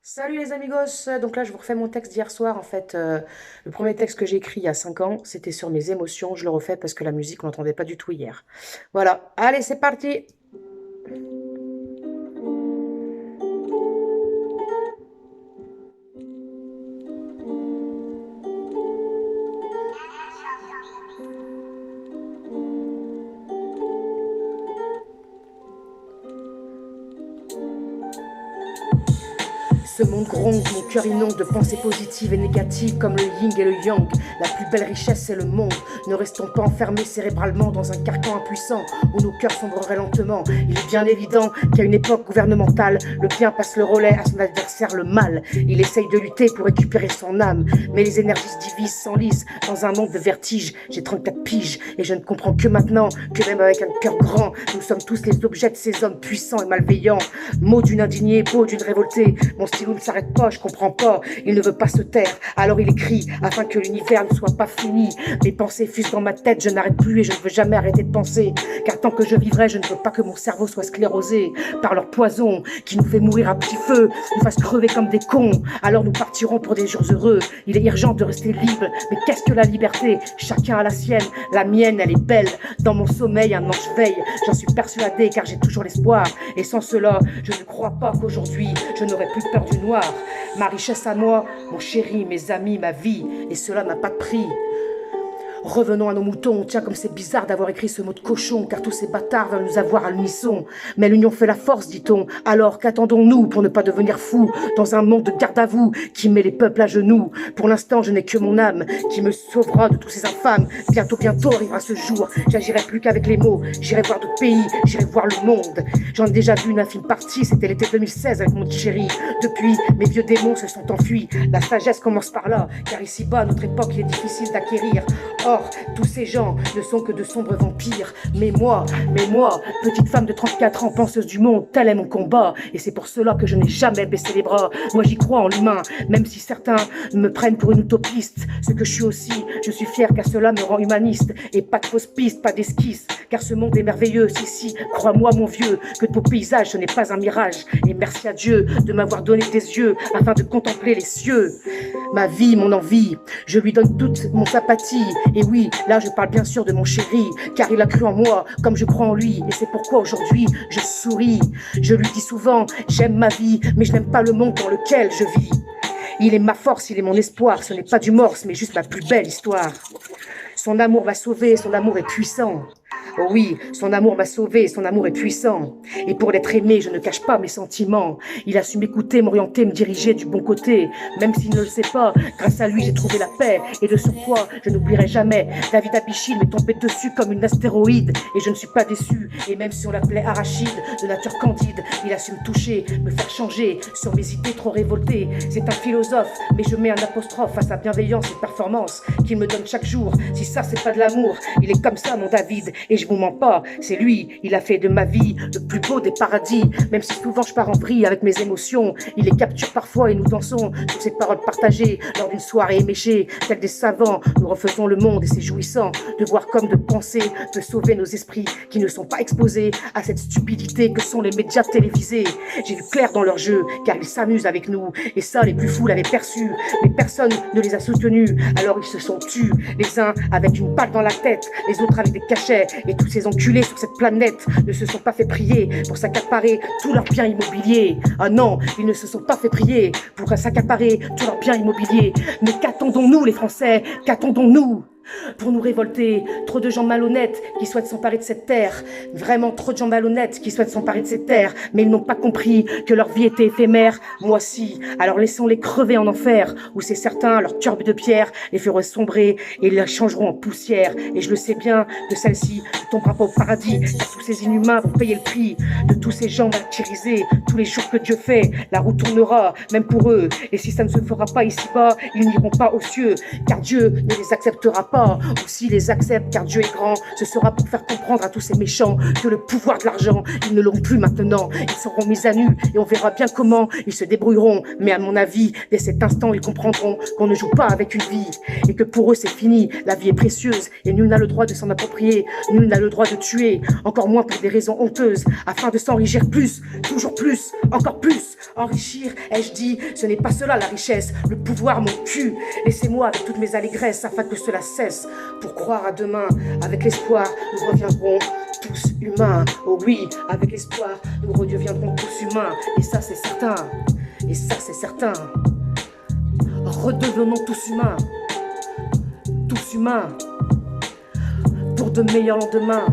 Salut les amigos, donc là je vous refais mon texte d'hier soir en fait. Le premier texte que j'ai écrit il y a 5 ans, c'était sur mes émotions, je le refais parce que la musique on l'entendait pas du tout hier. Voilà, allez c'est parti. Ce monde gronde, mon cœur inonde de pensées positives et négatives comme le yin et le yang. La plus belle richesse c'est le monde. Ne restons pas enfermés cérébralement dans un carcan impuissant où nos cœurs sombreraient lentement. Il est bien évident qu'à une époque gouvernementale, le bien passe le relais à son adversaire le mal. Il essaye de lutter pour récupérer son âme, mais les énergies se divisent, s'enlisent dans un monde de vertige. J'ai 34 piges et je ne comprends que maintenant que même avec un cœur grand, nous sommes tous les objets de ces hommes puissants et malveillants. Mot d'une indignée, beau d'une révoltée. Mon stylo ne s'arrête pas, je comprends pas. Il ne veut pas se taire, alors il écrit afin que l'univers ne soit pas fini. Mes pensées fusent dans ma tête, je n'arrête plus et je ne veux jamais arrêter de penser. Car tant que je vivrai, je ne veux pas que mon cerveau soit sclérosé par leur poison qui nous fait mourir à petit feu, nous fasse crever comme des cons. Alors nous partirons pour des jours heureux. Il est urgent de rester libre, mais qu'est-ce que la liberté? Chacun a la sienne, la mienne elle est belle. Dans mon sommeil, un ange veille, j'en suis persuadé car j'ai toujours l'espoir. Et sans cela, je ne crois pas qu'aujourd'hui, je n'aurai plus peur du noir. Ma richesse à moi, mon chéri, mes amis, ma vie, et cela n'a pas de prix. Revenons à nos moutons, tiens comme c'est bizarre d'avoir écrit ce mot de cochon, car tous ces bâtards veulent nous avoir à l'unisson. Mais l'union fait la force, dit-on. Alors qu'attendons-nous pour ne pas devenir fous dans un monde de garde à vous qui met les peuples à genoux? Pour l'instant, je n'ai que mon âme qui me sauvera de tous ces infâmes. Bientôt arrivera ce jour. J'agirai plus qu'avec les mots. J'irai voir d'autres pays, j'irai voir le monde. J'en ai déjà vu une infime partie, c'était l'été 2016 avec mon chéri. Depuis, mes vieux démons se sont enfuis. La sagesse commence par là, car ici-bas, notre époque, il est difficile d'acquérir. Or, tous ces gens ne sont que de sombres vampires. Mais moi, petite femme de 34 ans, penseuse du monde, tel est mon combat. Et c'est pour cela que je n'ai jamais baissé les bras. Moi, j'y crois en l'humain, même si certains me prennent pour une utopiste. Ce que je suis aussi, je suis fier car cela me rend humaniste. Et pas de fausses pistes, pas d'esquisses, car ce monde est merveilleux. Si, crois-moi, mon vieux, que de beaux paysages, ce n'est pas un mirage. Et merci à Dieu de m'avoir donné des yeux afin de contempler les cieux. Ma vie, mon envie, je lui donne toute mon sympathie. Et oui, là je parle bien sûr de mon chéri, car il a cru en moi comme je crois en lui. Et c'est pourquoi aujourd'hui je souris. Je lui dis souvent, j'aime ma vie, mais je n'aime pas le monde dans lequel je vis. Il est ma force, il est mon espoir, ce n'est pas du morse, mais juste ma plus belle histoire. Son amour m'a sauvé, son amour est puissant. Oh oui, son amour m'a sauvé, son amour est puissant. Et pour l'être aimé, je ne cache pas mes sentiments. Il a su m'écouter, m'orienter, me diriger du bon côté. Même s'il ne le sait pas, grâce à lui, j'ai trouvé la paix. Et de surcroît, je n'oublierai jamais. David Abichil m'est tombé dessus comme une astéroïde. Et je ne suis pas déçu. Et même si on l'appelait Arachide, de nature candide, il a su me toucher, me faire changer sur mes idées trop révoltées. C'est un philosophe, mais je mets un apostrophe à sa bienveillance et performance qu'il me donne chaque jour. Si ça, c'est pas de l'amour, il est comme ça, mon David. Et je vous mens pas, c'est lui, il a fait de ma vie le plus beau des paradis. Même si souvent je pars en vrille avec mes émotions, il les capture parfois et nous dansons sur ces paroles partagées lors d'une soirée éméchée. Tels des savants, nous refaisons le monde et c'est jouissant de voir comme de penser, de sauver nos esprits qui ne sont pas exposés à cette stupidité que sont les médias télévisés. J'ai vu clair dans leur jeu, car ils s'amusent avec nous. Et ça, les plus fous l'avaient perçu, mais personne ne les a soutenus. Alors ils se sont tus, les uns avec une balle dans la tête, les autres avec des cachets. Et tous ces enculés sur cette planète ne se sont pas fait prier pour s'accaparer tous leurs biens immobiliers. Ah non, ils ne se sont pas fait prier pour s'accaparer tous leurs biens immobiliers. Mais qu'attendons-nous les Français? Qu'attendons-nous pour nous révolter? Trop de gens malhonnêtes qui souhaitent s'emparer de cette terre. Vraiment trop de gens malhonnêtes qui souhaitent s'emparer de cette terre. Mais ils n'ont pas compris que leur vie était éphémère. Moi si. Alors laissons-les crever en enfer, où c'est certain, leur turbe de pierre les ferait sombrer et les changeront en poussière. Et je le sais bien que celle-ci ne tombera pas au paradis, car tous ces inhumains vont payer le prix de tous ces gens martyrisés. Tous les jours que Dieu fait, la roue tournera, même pour eux. Et si ça ne se fera pas ici-bas, ils n'iront pas aux cieux, car Dieu ne les acceptera pas. pas, ou s'ils les acceptent car Dieu est grand, ce sera pour faire comprendre à tous ces méchants que le pouvoir de l'argent, ils ne l'ont plus maintenant. Ils seront mis à nu et on verra bien comment ils se débrouilleront. Mais à mon avis, dès cet instant, ils comprendront qu'on ne joue pas avec une vie et que pour eux c'est fini. La vie est précieuse et nul n'a le droit de s'en approprier, nul n'a le droit de tuer, encore moins pour des raisons honteuses, afin de s'enrichir plus, toujours plus, encore plus. Enrichir, ai-je dit, ce n'est pas cela la richesse, le pouvoir mon cul. Laissez-moi avec toutes mes allégresses afin que cela cesse, pour croire à demain. Avec l'espoir, nous reviendrons tous humains. Oh oui, avec l'espoir, nous redeviendrons tous humains. Et ça c'est certain, et ça c'est certain. Redevenons tous humains, pour de meilleurs lendemains.